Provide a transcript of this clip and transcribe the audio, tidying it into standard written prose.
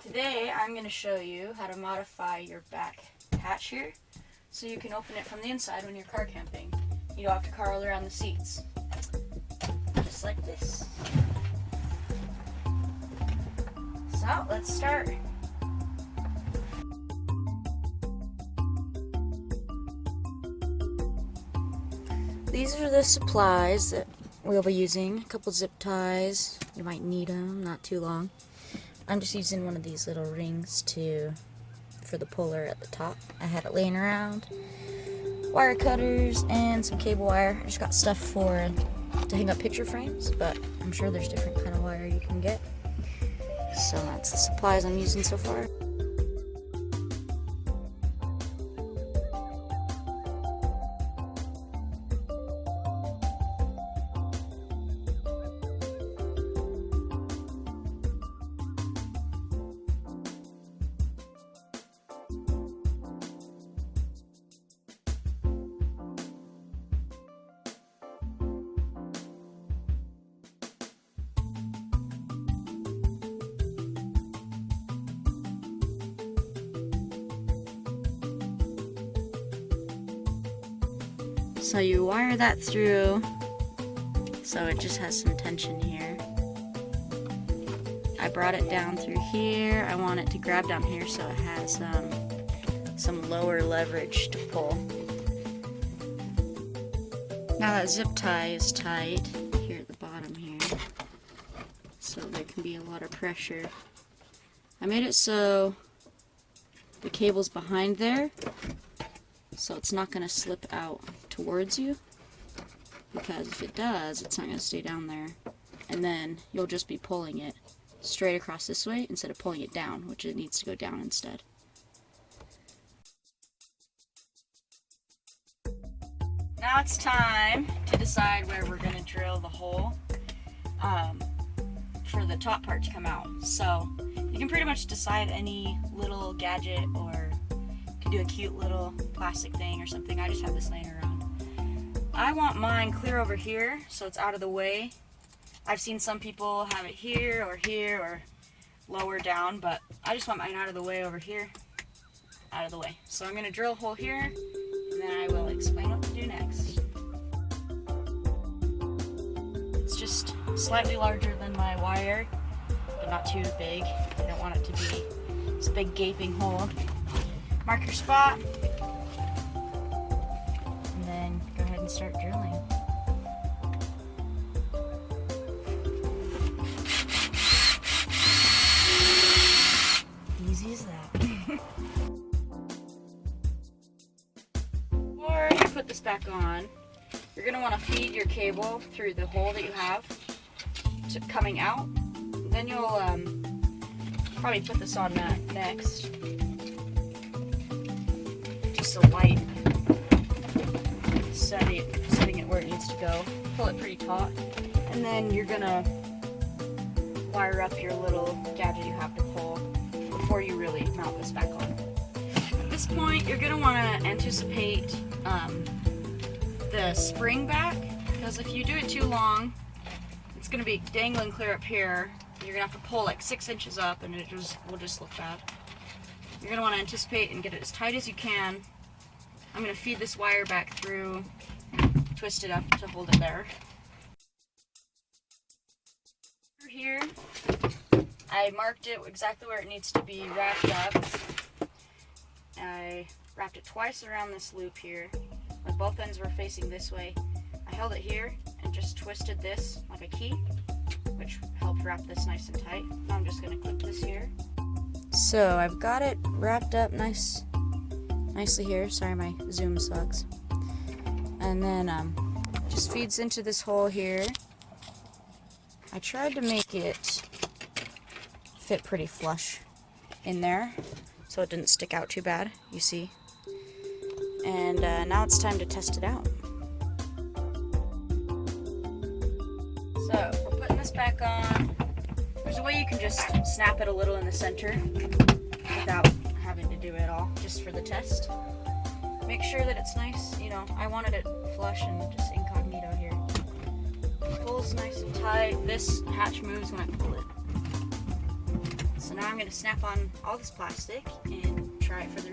Today I'm going to show you how to modify your back hatch here so you can open it from the inside when you're car camping. You don't have to carl around the seats. Just like this. So let's start. These are the supplies that we'll be using. A couple zip ties. You might need them, not too long. I'm just using one of these little rings for the puller at the top. I had it laying around. Wire cutters and some cable wire. I just got stuff to hang up picture frames, but I'm sure there's different kind of wire you can get. So that's the supplies I'm using so far. So you wire that through so it just has some tension here. I brought it down through here. I want it to grab down here so it has some lower leverage to pull. Now that zip tie is tight here at the bottom here, so there can be a lot of pressure. I made it so the cable's behind there, so it's not going to slip out towards you, because if it does, it's not going to stay down there, and then you'll just be pulling it straight across this way instead of pulling it down, which it needs to go down instead. Now it's time to decide where we're going to drill the hole for the top part to come out. So you can pretty much decide any little gadget, or you can do a cute little plastic thing or something. I just have this laying around. I want mine clear over here so it's out of the way. I've seen some people have it here or lower down, but I just want mine out of the way over here, out of the way. So I'm going to drill a hole here, and then I will explain what to do next. It's just slightly larger than my wire, but not too big. I don't want it to be this big gaping hole. Mark your spot, and then go ahead and start drilling. Easy as that. Before you put this back on, you're going to want to feed your cable through the hole that you have coming out. Then you'll probably put this on next. Just a light setting it where it needs to go. Pull it pretty taut, and then you're gonna wire up your little gadget you have to pull before you really mount this back on. At this point, you're gonna want to anticipate the spring back, because if you do it too long, it's gonna be dangling clear up here. You're gonna have to pull like 6 inches up, and it will just look bad. You're going to want to anticipate and get it as tight as you can. I'm going to feed this wire back through, twist it up to hold it there. Here, I marked it exactly where it needs to be wrapped up. I wrapped it twice around this loop here, like both ends were facing this way. I held it here and just twisted this like a key, which helped wrap this nice and tight. Now I'm just going to clip this here. So I've got it wrapped up nicely here. Sorry, my zoom sucks. And then just feeds into this hole here. I tried to make it fit pretty flush in there so it didn't stick out too bad, you see. And now it's time to test it out. So we're putting this back on. There's a way you can just snap it a little in the center without having to do it all, just for the test. Make sure that it's nice, I wanted it flush and just incognito here. Pulls nice and tight. This hatch moves when I pull it. So So now I'm going to snap on all this plastic and try it for the